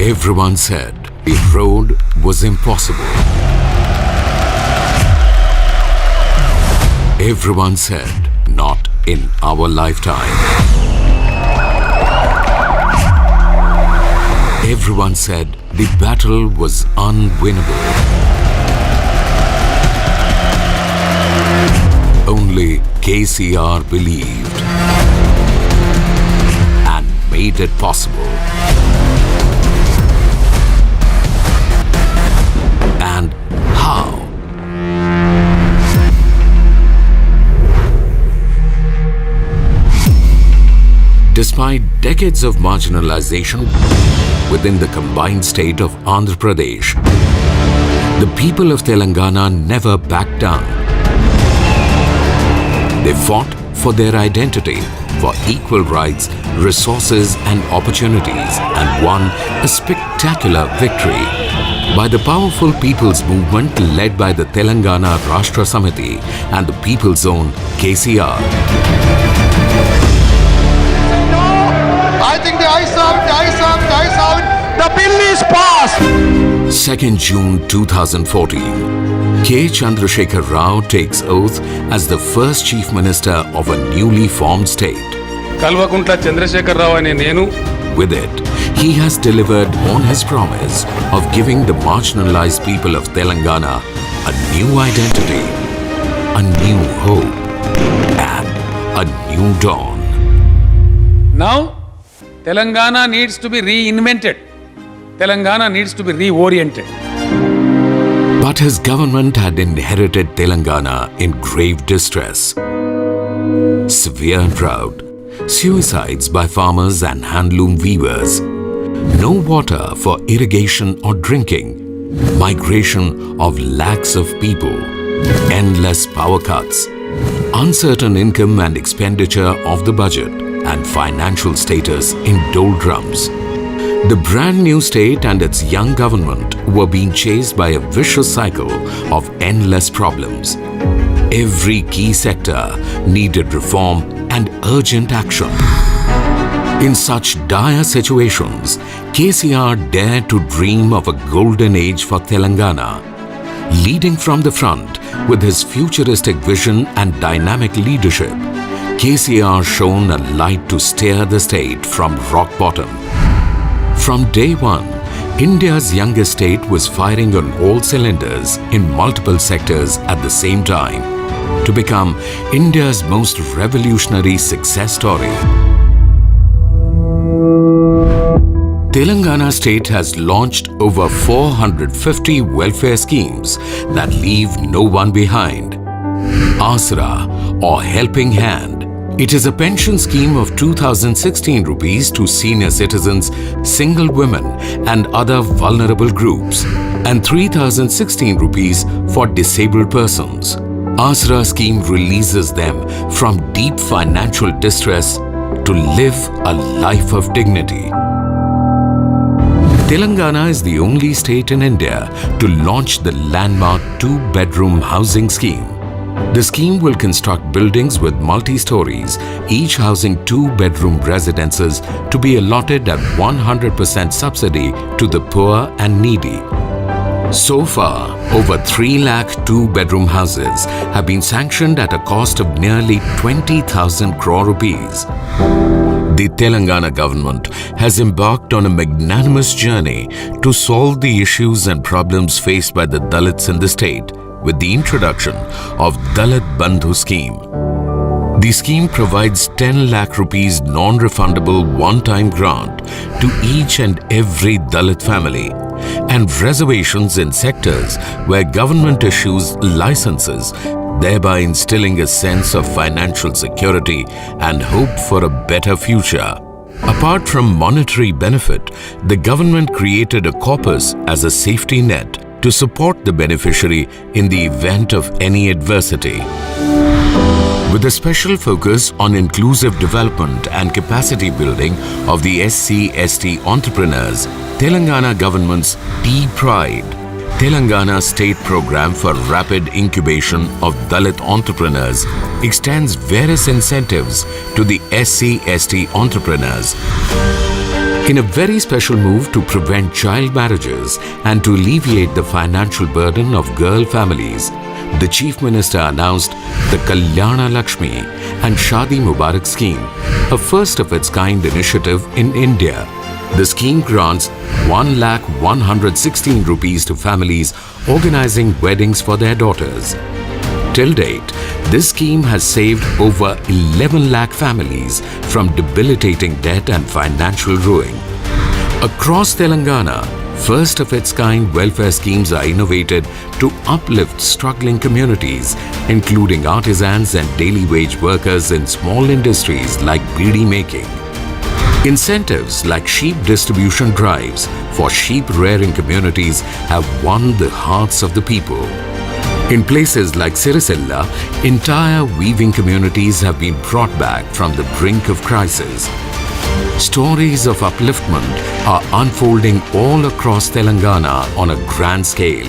Everyone said the road was impossible. Everyone said, not in our lifetime. Everyone said the battle was unwinnable. Only KCR believed and made it possible. And how? Despite decades of marginalization within the combined state of Andhra Pradesh, the people of Telangana never backed down. They fought for their identity, for equal rights, resources and opportunities, and won a spectacular victory by the powerful people's movement led by the Telangana Rashtra Samiti and the People's Own KCR. I think the ayes have it. The bill is passed. 2nd June 2014, K. Chandrashekar Rao takes oath as the first Chief Minister of a newly formed state. Kalvakuntla Chandrashekar Rao ane nenu. With it, he has delivered on his promise of giving the marginalized people of Telangana a new identity, a new hope, and a new dawn. Now, Telangana needs to be reinvented. Telangana needs to be reoriented. But his government had inherited Telangana in grave distress. Severe drought, suicides by farmers and handloom weavers, no water for irrigation or drinking, migration of lakhs of people, endless power cuts, uncertain income and expenditure of the budget, and financial status in doldrums. The brand new state and its young government were being chased by a vicious cycle of endless problems. Every key sector needed reform and urgent action. In such dire situations, KCR dared to dream of a golden age for Telangana. Leading from the front with his futuristic vision and dynamic leadership, KCR shone a light to steer the state from rock bottom. From day one, India's youngest state was firing on all cylinders in multiple sectors at the same time to become India's most revolutionary success story. Telangana state has launched over 450 welfare schemes that leave no one behind. Asra, or Helping Hand. It is a pension scheme of 2016 rupees to senior citizens, single women and other vulnerable groups, and 3016 rupees for disabled persons. Asra scheme releases them from deep financial distress to live a life of dignity. Telangana is the only state in India to launch the landmark 2-bedroom housing scheme. The scheme will construct buildings with multi-stories, each housing 2-bedroom residences to be allotted at 100% subsidy to the poor and needy. So far, over 3 lakh 2-bedroom houses have been sanctioned at a cost of nearly 20,000 crore rupees. The Telangana government has embarked on a magnanimous journey to solve the issues and problems faced by the Dalits in the state with the introduction of Dalit Bandhu scheme. The scheme provides 10 lakh rupees non-refundable one-time grant to each and every Dalit family and reservations in sectors where government issues licenses, thereby instilling a sense of financial security and hope for a better future. Apart from monetary benefit, the government created a corpus as a safety net to support the beneficiary in the event of any adversity. With a special focus on inclusive development and capacity building of the SC/ST entrepreneurs, Telangana government's deprived Telangana State Program for Rapid Incubation of Dalit Entrepreneurs extends various incentives to the SC/ST entrepreneurs. In a very special move to prevent child marriages and to alleviate the financial burden of girl families, the Chief Minister announced the Kalyana Lakshmi and Shadi Mubarak scheme, a first of its kind initiative in India. The scheme grants 1,116 rupees to families organizing weddings for their daughters. Till date, this scheme has saved over 11 lakh families from debilitating debt and financial ruin. Across Telangana, first of its kind welfare schemes are innovated to uplift struggling communities, including artisans and daily wage workers in small industries like beedi making. Incentives like sheep distribution drives for sheep rearing communities have won the hearts of the people. In places like Sirisella, entire weaving communities have been brought back from the brink of crisis. Stories of upliftment are unfolding all across Telangana on a grand scale,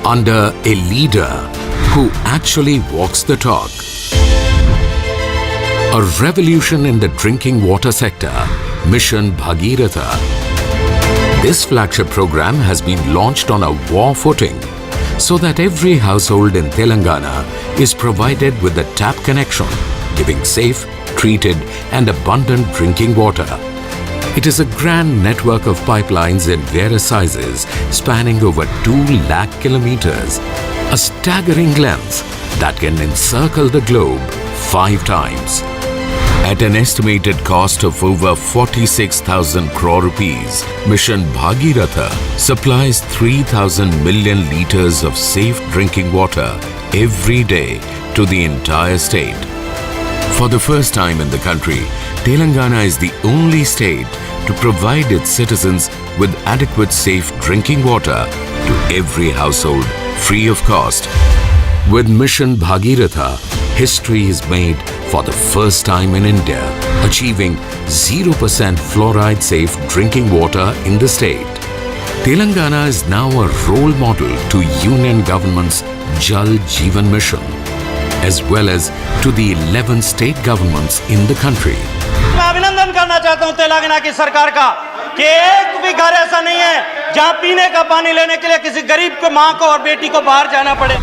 under a leader who actually walks the talk. A revolution in the drinking water sector, Mission Bhagiratha. This flagship program has been launched on a war footing so that every household in Telangana is provided with a tap connection, giving safe, treated and abundant drinking water. It is a grand network of pipelines in various sizes spanning over 2 lakh kilometers, a staggering length that can encircle the globe 5 times. At an estimated cost of over 46,000 crore rupees, Mission Bhagiratha supplies 3,000 million litres of safe drinking water every day to the entire state. For the first time in the country, Telangana is the only state to provide its citizens with adequate safe drinking water to every household free of cost. With Mission Bhagiratha, history is made for the first time in India, achieving 0% fluoride safe drinking water in the state. Telangana is now a role model to Union Government's Jal Jeevan Mission, as well as to the 11 state governments in the country. मैं अभिनंदन करना चाहता हूं तेलंगाना की सरकार का कि एक भी घर ऐसा नहीं है जहां पीने का पानी लेने के लिए किसी गरीब को मां को और बेटी को बाहर जाना पड़े.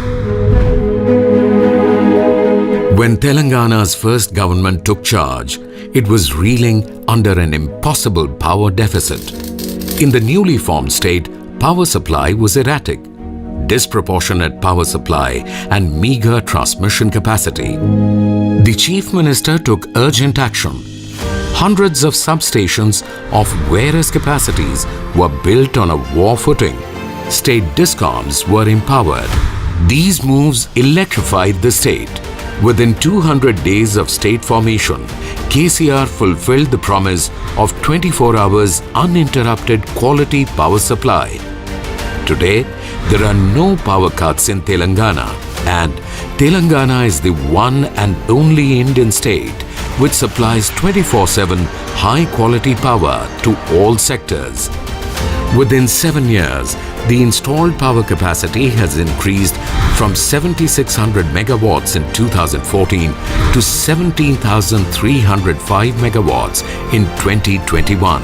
When Telangana's first government took charge, it was reeling under an impossible power deficit. In the newly formed state, power supply was erratic, disproportionate power supply and meager transmission capacity. The Chief Minister took urgent action. Hundreds of substations of various capacities were built on a war footing. State discoms were empowered. These moves electrified the state. Within 200 days of state formation, KCR fulfilled the promise of 24 hours uninterrupted quality power supply. Today, there are no power cuts in Telangana, and Telangana is the one and only Indian state which supplies 24/7 high-quality power to all sectors. Within 7 years, the installed power capacity has increased from 7,600 megawatts in 2014 to 17,305 megawatts in 2021.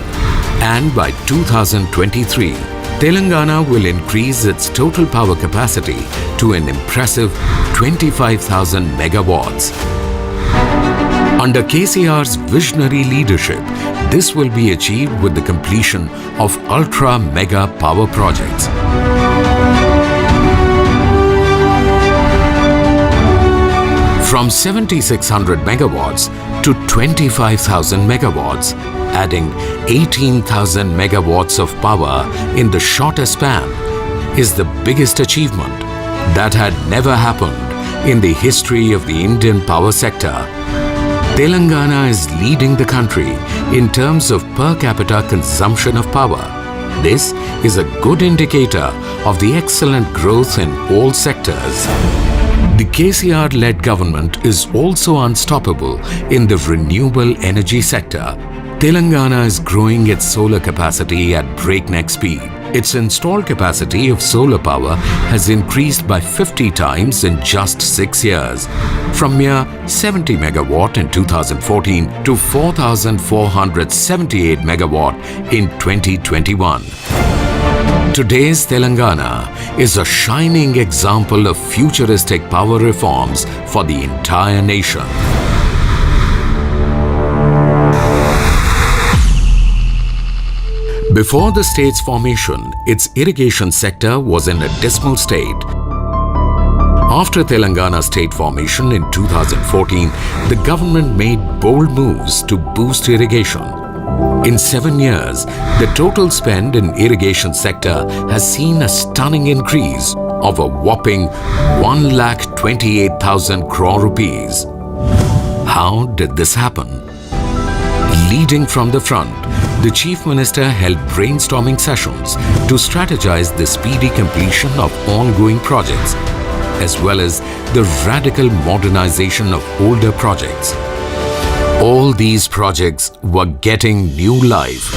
And by 2023, Telangana will increase its total power capacity to an impressive 25,000 megawatts. Under KCR's visionary leadership, this will be achieved with the completion of ultra-mega power projects. From 7,600 megawatts to 25,000 megawatts, adding 18,000 megawatts of power in the shortest span, is the biggest achievement that had never happened in the history of the Indian power sector. Telangana is leading the country in terms of per capita consumption of power. This is a good indicator of the excellent growth in all sectors. The KCR-led government is also unstoppable in the renewable energy sector. Telangana is growing its solar capacity at breakneck speed. Its installed capacity of solar power has increased by 50 times in just 6 years, from mere 70 megawatt in 2014 to 4,478 megawatt in 2021. Today's Telangana is a shining example of futuristic power reforms for the entire nation. Before the state's formation, its irrigation sector was in a dismal state. After Telangana state formation in 2014, the government made bold moves to boost irrigation. In 7 years, the total spend in irrigation sector has seen a stunning increase of a whopping 1,28,000 crore rupees. How did this happen? Leading from the front, the Chief Minister held brainstorming sessions to strategize the speedy completion of ongoing projects, as well as the radical modernization of older projects. All these projects were getting new life.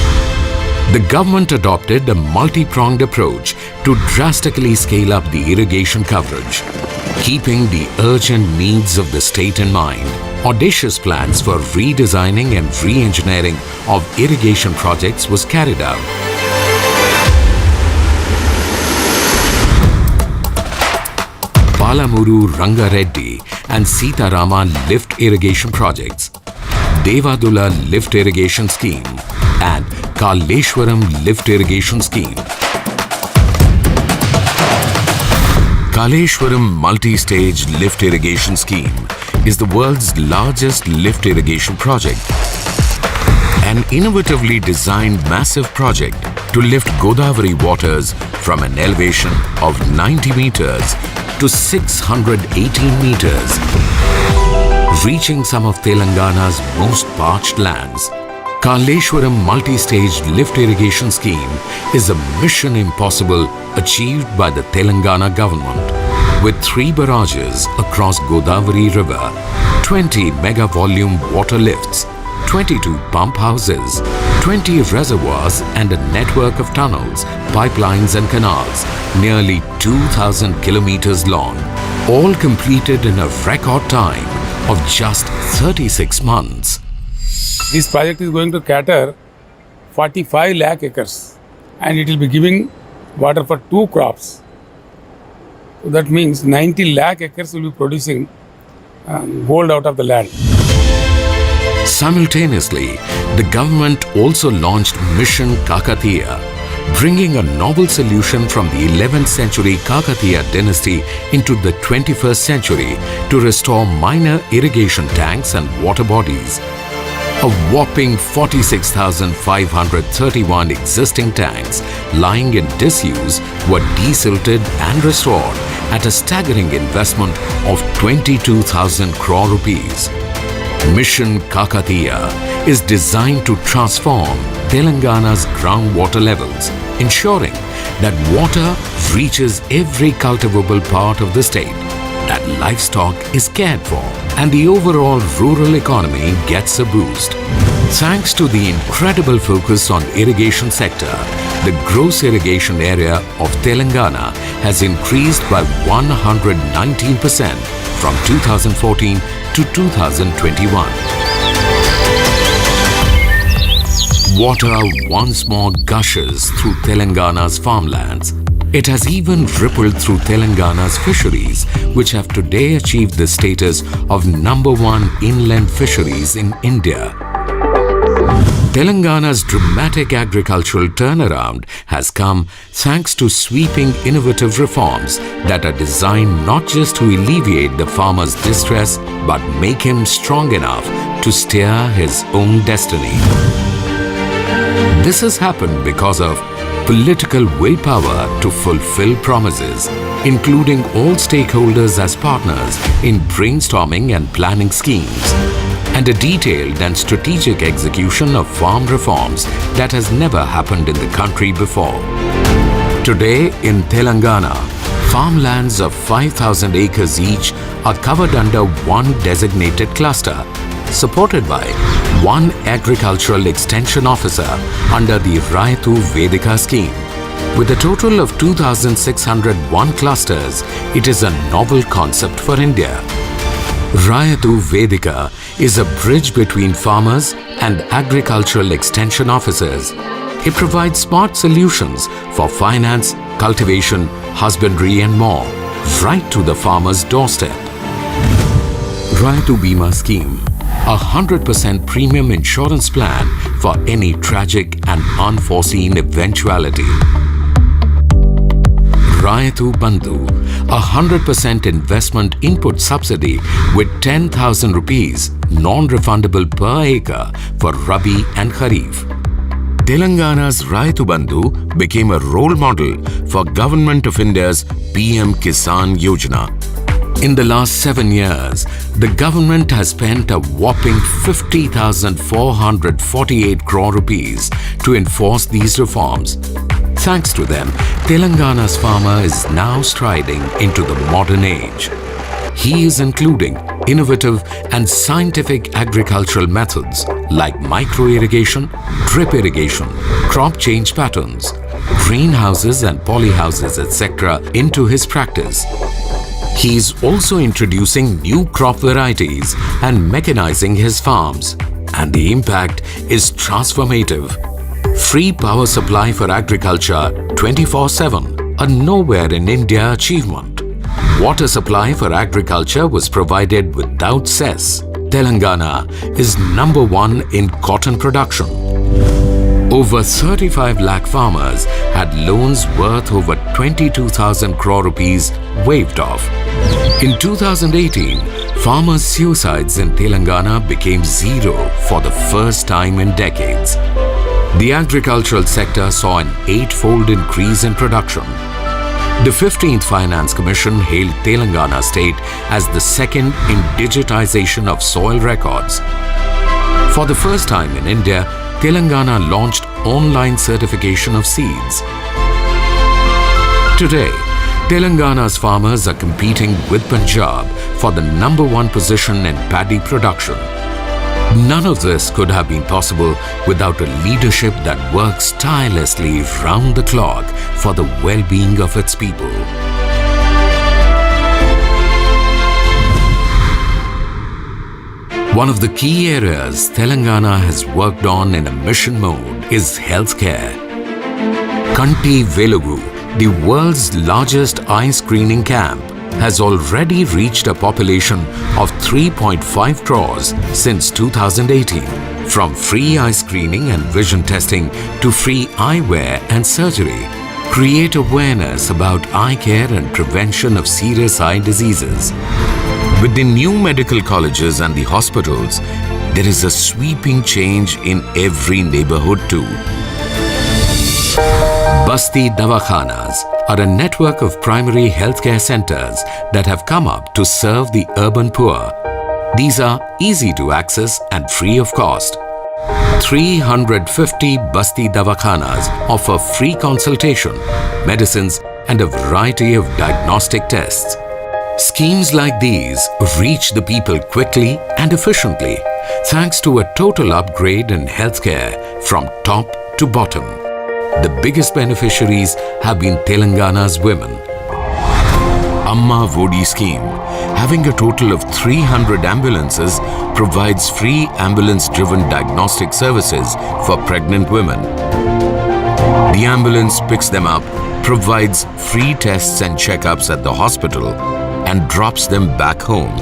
The government adopted a multi-pronged approach to drastically scale up the irrigation coverage, keeping the urgent needs of the state in mind. Audacious plans for redesigning and re-engineering of irrigation projects was carried out. Palamuru Rangareddy and Sitarama lift irrigation projects, Devadula lift irrigation scheme, and Kaleshwaram lift irrigation scheme. Kaleshwaram multi-stage lift irrigation scheme is the world's largest lift irrigation project. An innovatively designed massive project to lift Godavari waters from an elevation of 90 meters to 618 meters, reaching some of Telangana's most parched lands. Kaleshwaram multi-stage lift irrigation scheme is a mission impossible achieved by the Telangana government. With 3 barrages across Godavari River, 20 mega volume water lifts, 22 pump houses, 20 reservoirs and a network of tunnels, pipelines and canals, nearly 2,000 kilometers long, all completed in a record time of just 36 months. This project is going to cater 45 lakh acres and it will be giving water for 2 crops. So that means 90 lakh acres will be producing gold out of the land. Simultaneously, the government also launched Mission Kakatiya, bringing a novel solution from the 11th century Kakatiya dynasty into the 21st century to restore minor irrigation tanks and water bodies. A whopping 46,531 existing tanks lying in disuse were desilted and restored at a staggering investment of 22,000 crore rupees. Mission Kakatiya is designed to transform Telangana's groundwater levels, ensuring that water reaches every cultivable part of the state, that livestock is cared for, and the overall rural economy gets a boost. Thanks to the incredible focus on irrigation sector, the gross irrigation area of Telangana has increased by 119% from 2014 to 2021. Water once more gushes through Telangana's farmlands. It has even rippled through Telangana's fisheries, which have today achieved the status of #1 inland fisheries in India. Telangana's dramatic agricultural turnaround has come thanks to sweeping innovative reforms that are designed not just to alleviate the farmer's distress, but make him strong enough to steer his own destiny. This has happened because of political willpower to fulfill promises, including all stakeholders as partners in brainstorming and planning schemes, and a detailed and strategic execution of farm reforms that has never happened in the country before. Today in Telangana, farmlands of 5,000 acres each are covered under one designated cluster, supported by one agricultural extension officer under the Raitu Vedika scheme. With a total of 2,601 clusters, it is a novel concept for India. Rayatu Vedika is a bridge between farmers and agricultural extension officers. It provides smart solutions for finance, cultivation, husbandry and more, right to the farmer's doorstep. Rayatu Bima Scheme, a 100% premium insurance plan for any tragic and unforeseen eventuality. Rayatu Bandhu, a 100% investment input subsidy with 10,000 rupees non-refundable per acre for Rabi and Kharif. Telangana's Rayatu Bandhu became a role model for Government of India's PM Kisan Yojana. In the last 7 years, the government has spent a whopping 50,448 crore rupees to enforce these reforms. Thanks to them, Telangana's farmer is now striding into the modern age. He is including innovative and scientific agricultural methods like micro-irrigation, drip irrigation, crop change patterns, greenhouses and polyhouses, etc. into his practice. He is also introducing new crop varieties and mechanizing his farms, and the impact is transformative. Free power supply for agriculture 24/7, a nowhere in India achievement. Water supply for agriculture was provided without cess. Telangana is number 1 in cotton production. Over 35 lakh farmers had loans worth over 22,000 crore rupees waived off. In 2018, farmers' suicides in Telangana became zero for the first time in decades. The agricultural sector saw an 8-fold increase in production. The 15th Finance Commission hailed Telangana state as the second in digitization of soil records. For the first time in India, Telangana launched online certification of seeds. Today, Telangana's farmers are competing with Punjab for the number 1 position in paddy production. None of this could have been possible without a leadership that works tirelessly round the clock for the well-being of its people. One of the key areas Telangana has worked on in a mission mode is healthcare. Kanti Velugu, the world's largest eye screening camp, has already reached a population of 3.5 crores since 2018. From free eye screening and vision testing to free eyewear and surgery, create awareness about eye care and prevention of serious eye diseases. With the new medical colleges and the hospitals, there is a sweeping change in every neighborhood too. Basti Davakhanas are a network of primary healthcare centers that have come up to serve the urban poor. These are easy to access and free of cost. 350 Basti Davakhanas offer free consultation, medicines and a variety of diagnostic tests. Schemes like these reach the people quickly and efficiently thanks to a total upgrade in healthcare from top to bottom. The biggest beneficiaries have been Telangana's women. Amma Vodi scheme, having a total of 300 ambulances, provides free ambulance-driven diagnostic services for pregnant women. The ambulance picks them up, provides free tests and checkups at the hospital, and drops them back home.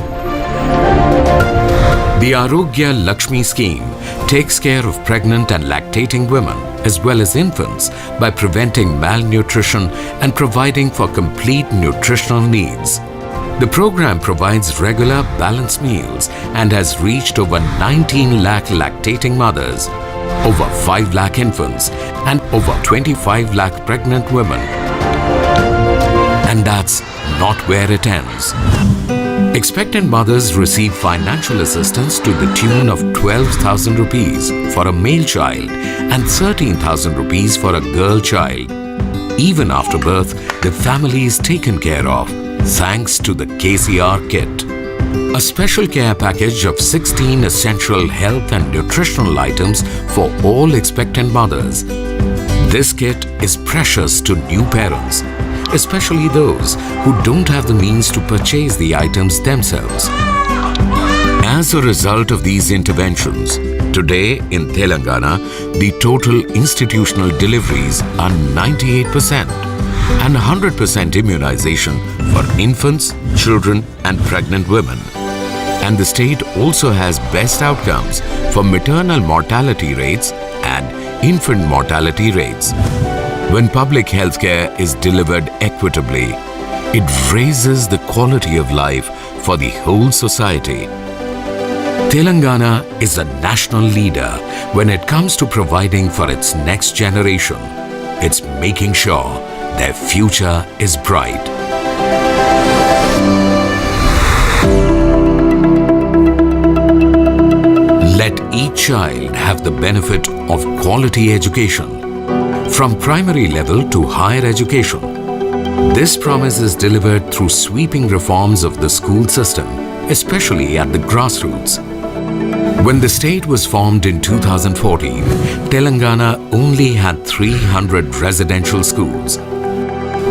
The Arogya Lakshmi scheme takes care of pregnant and lactating women as well as infants by preventing malnutrition and providing for complete nutritional needs. The program provides regular balanced meals and has reached over 19 lakh lactating mothers, over 5 lakh infants and over 25 lakh pregnant women. And that's not where it ends. Expectant mothers receive financial assistance to the tune of 12,000 rupees for a male child and 13,000 rupees for a girl child. Even after birth, the family is taken care of thanks to the KCR kit. A special care package of 16 essential health and nutritional items for all expectant mothers. This kit is precious to new parents, especially those who don't have the means to purchase the items themselves. As a result of these interventions, today in Telangana, the total institutional deliveries are 98% and 100% immunization for infants, children and pregnant women. And the state also has best outcomes for maternal mortality rates and infant mortality rates. When public healthcare is delivered equitably, it raises the quality of life for the whole society. Telangana is a national leader when it comes to providing for its next generation. It's making sure their future is bright. Let each child have the benefit of quality education, from primary level to higher education. This promise is delivered through sweeping reforms of the school system, especially at the grassroots. When the state was formed in 2014, Telangana only had 300 residential schools.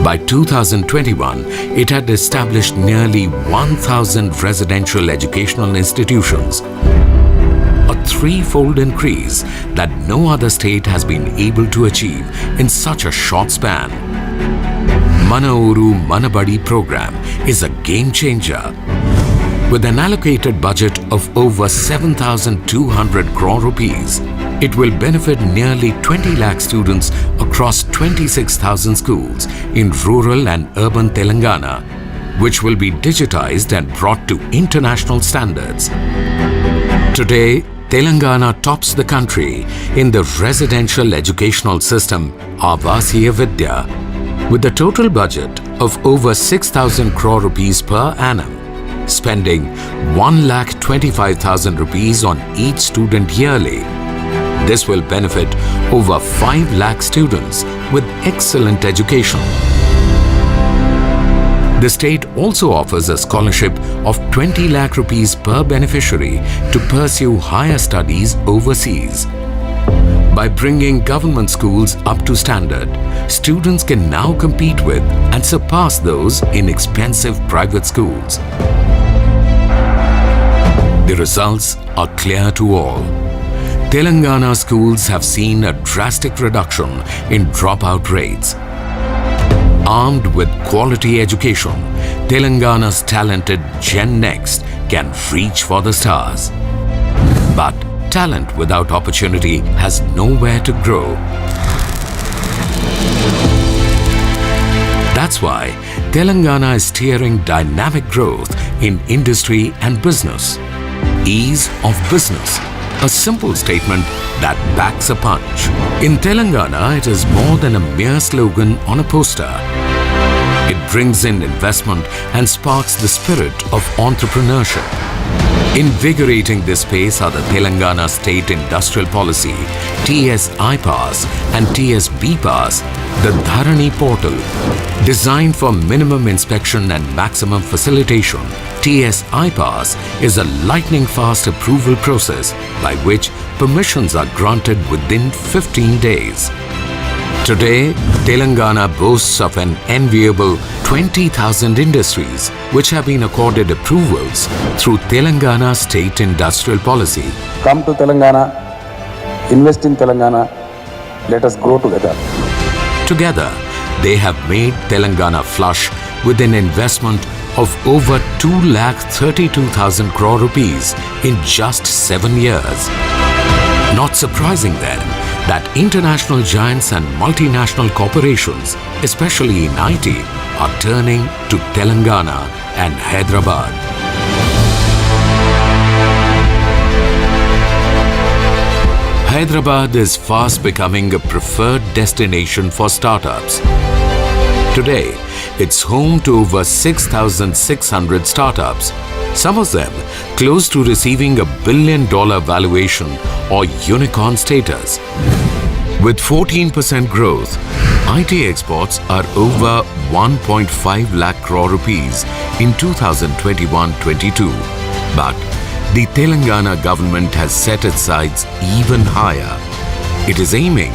By 2021, it had established nearly 1,000 residential educational institutions, a threefold increase that no other state has been able to achieve in such a short span. Mana Uru Mana Badi program is a game changer. With an allocated budget of over 7,200 crore rupees, it will benefit nearly 20 lakh students across 26,000 schools in rural and urban Telangana, which will be digitized and brought to international standards. Today, Telangana tops the country in the residential educational system Avasiya Vidya, with a total budget of over 6,000 crore rupees per annum, spending 1,25,000 rupees on each student yearly. This will benefit over 5 lakh students with excellent education. The state also offers a scholarship of 20 lakh rupees per beneficiary to pursue higher studies overseas. By bringing government schools up to standard, students can now compete with and surpass those in expensive private schools. The results are clear to all. Telangana schools have seen a drastic reduction in dropout rates. Armed with quality education, Telangana's talented Gen Next can reach for the stars. But talent without opportunity has nowhere to grow. That's why Telangana is steering dynamic growth in industry and business. Ease of business, a simple statement that backs a punch. In Telangana, it is more than a mere slogan on a poster. It brings in investment and sparks the spirit of entrepreneurship. Invigorating this space are the Telangana State Industrial Policy, TS iPass and TS BPass, the Dharani portal. Designed for minimum inspection and maximum facilitation, TS iPass is a lightning-fast approval process by which permissions are granted within 15 days. Today, Telangana boasts of an enviable 20,000 industries which have been accorded approvals through Telangana State Industrial Policy. Come to Telangana, invest in Telangana, let us grow together. Together, they have made Telangana flush with an investment of over 2,32,000 crore rupees in just 7 years. Not surprising then that international giants and multinational corporations, especially in IT, are turning to Telangana and Hyderabad. Hyderabad is fast becoming a preferred destination for startups. Today, it's home to over 6,600 startups, some of them close to receiving $1 billion valuation or unicorn status. With 14% growth, IT exports are over 1.5 lakh crore rupees in 2021-22. But the Telangana government has set its sights even higher. It is aiming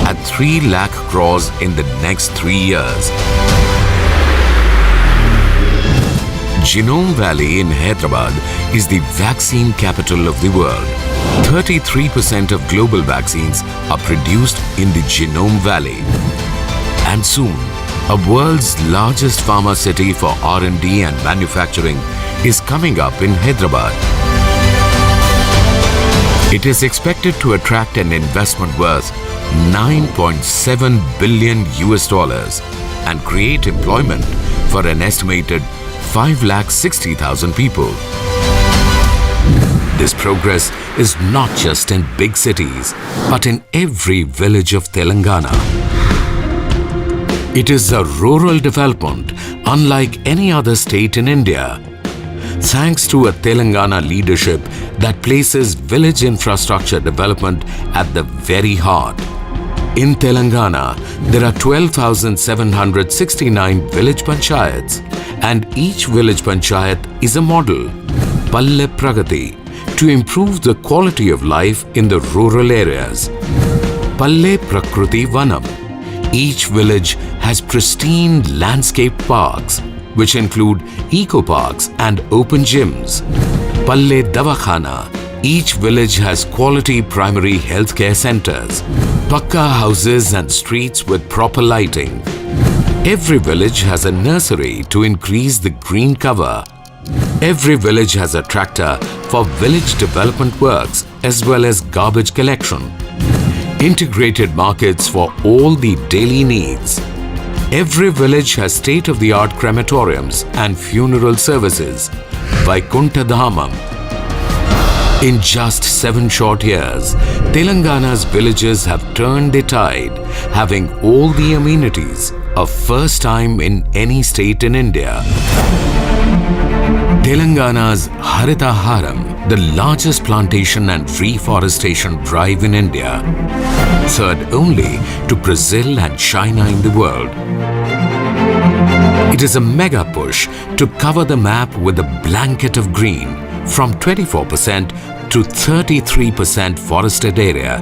at 3 lakh crores in the next 3 years. Genome Valley in Hyderabad is the vaccine capital of the world. 33% of global vaccines are produced in the Genome Valley. And soon, a world's largest pharma city for R&D and manufacturing is coming up in Hyderabad. It is expected to attract an investment worth $9.7 billion and create employment for an estimated 560,000 people. This progress is not just in big cities, but in every village of Telangana. It is a rural development unlike any other state in India, thanks to a Telangana leadership that places village infrastructure development at the very heart. In Telangana, there are 12,769 village panchayats, and each village panchayat is a model, Palle Pragati, to improve the quality of life in the rural areas. Palle Prakriti Vanam. Each village has pristine landscape parks, which include eco parks and open gyms. Palle Davakhana. Each village has quality primary healthcare centers, pakka houses and streets with proper lighting. Every village has a nursery to increase the green cover. Every village has a tractor for village development works as well as garbage collection. Integrated markets for all the daily needs. Every village has state-of-the-art crematoriums and funeral services. Vaikuntha Dhamam. In just 7 short years, Telangana's villages have turned the tide, having all the amenities, a first time in any state in India. Telangana's Harita Haram, the largest plantation and reforestation drive in India, third only to Brazil and China in the world. It is a mega push to cover the map with a blanket of green, from 24% to 33% forested area.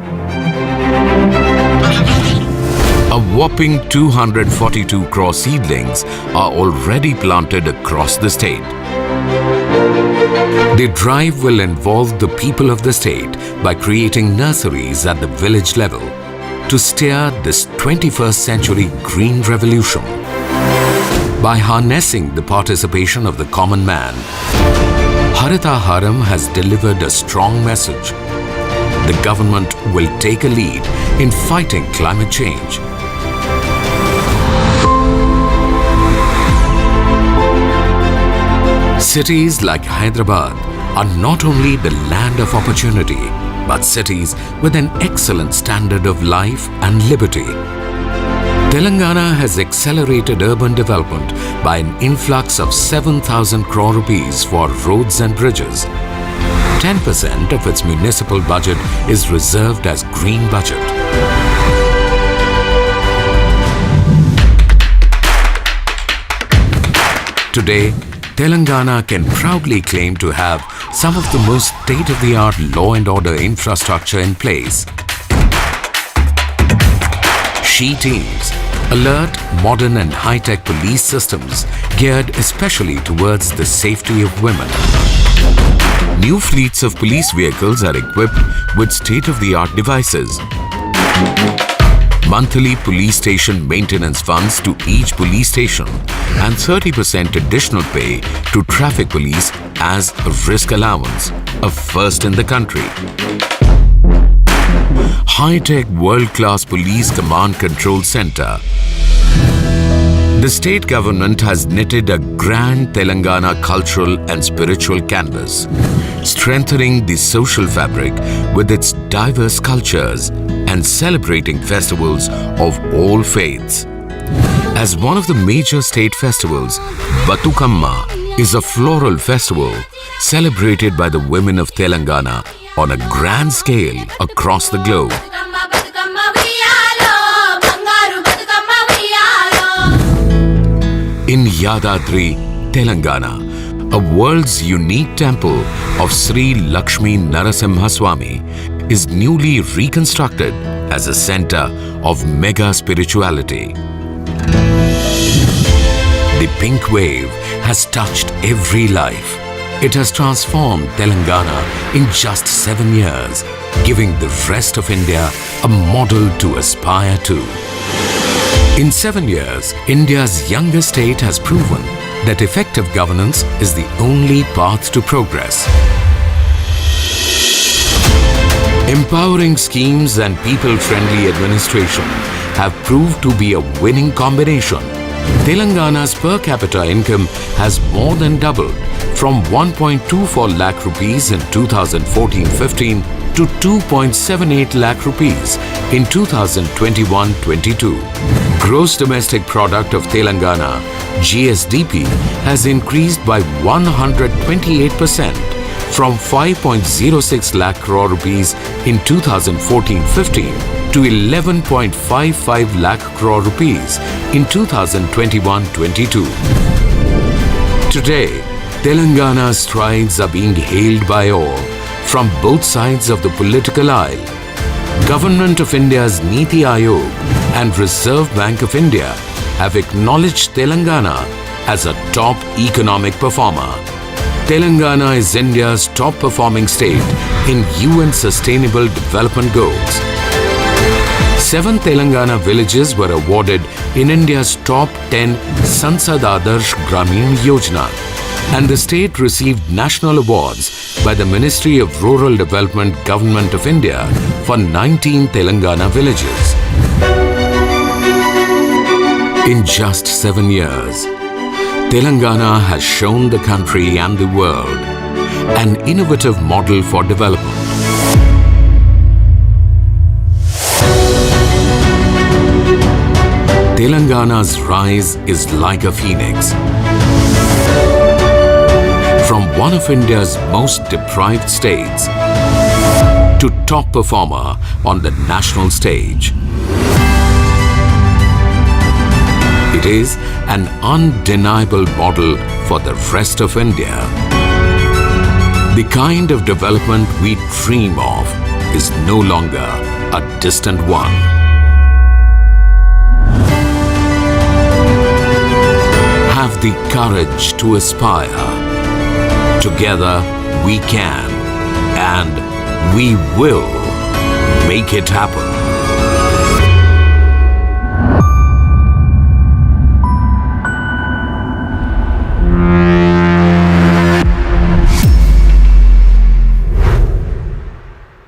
A whopping 242 crore seedlings are already planted across the state. The drive will involve the people of the state by creating nurseries at the village level to steer this 21st century green revolution. By harnessing the participation of the common man, Harita Haram has delivered a strong message. The government will take a lead in fighting climate change. Cities like Hyderabad are not only the land of opportunity, but cities with an excellent standard of life and liberty. Telangana has accelerated urban development by an influx of 7,000 crore rupees for roads and bridges. 10% of its municipal budget is reserved as green budget. Today, Telangana can proudly claim to have some of the most state-of-the-art law and order infrastructure in place. She teams, alert, modern and high-tech police systems geared especially towards the safety of women. New fleets of police vehicles are equipped with state-of-the-art devices. Monthly police station maintenance funds to each police station and 30% additional pay to traffic police as a risk allowance, a first in the country. High-tech world-class police command control center. The state government has knitted a grand Telangana cultural and spiritual canvas, strengthening the social fabric with its diverse cultures and celebrating festivals of all faiths. As one of the major state festivals, Bathukamma is a floral festival celebrated by the women of Telangana on a grand scale across the globe. In Yadadri, Telangana, a world's unique temple of Sri Lakshmi Narasimha Swami is newly reconstructed as a center of mega spirituality. The pink wave has touched every life. It has transformed Telangana in just 7 years, giving the rest of India a model to aspire to. In 7 years, India's youngest state has proven that effective governance is the only path to progress. Empowering schemes and people-friendly administration have proved to be a winning combination. Telangana's per capita income has more than doubled from 1.24 lakh rupees in 2014-15 to 2.78 lakh rupees in 2021-22. Gross domestic product of Telangana, GSDP, has increased by 128% from 5.06 lakh crore rupees in 2014-15 to 11.55 lakh crore rupees in 2021-22. Today, Telangana's strides are being hailed by all from both sides of the political aisle. Government of India's Niti Aayog and Reserve Bank of India have acknowledged Telangana as a top economic performer. Telangana is India's top performing state in UN Sustainable Development Goals. 7 Telangana villages were awarded in India's top 10 Sansad Adarsh Gramin Yojana, and the state received national awards by the Ministry of Rural Development, Government of India for 19 Telangana villages. In just 7 years, Telangana has shown the country and the world an innovative model for development. Telangana's rise is like a phoenix. From one of India's most deprived states to top performer on the national stage. It is an undeniable model for the rest of India. The kind of development we dream of is no longer a distant one. Have the courage to aspire. Together we can and we will make it happen.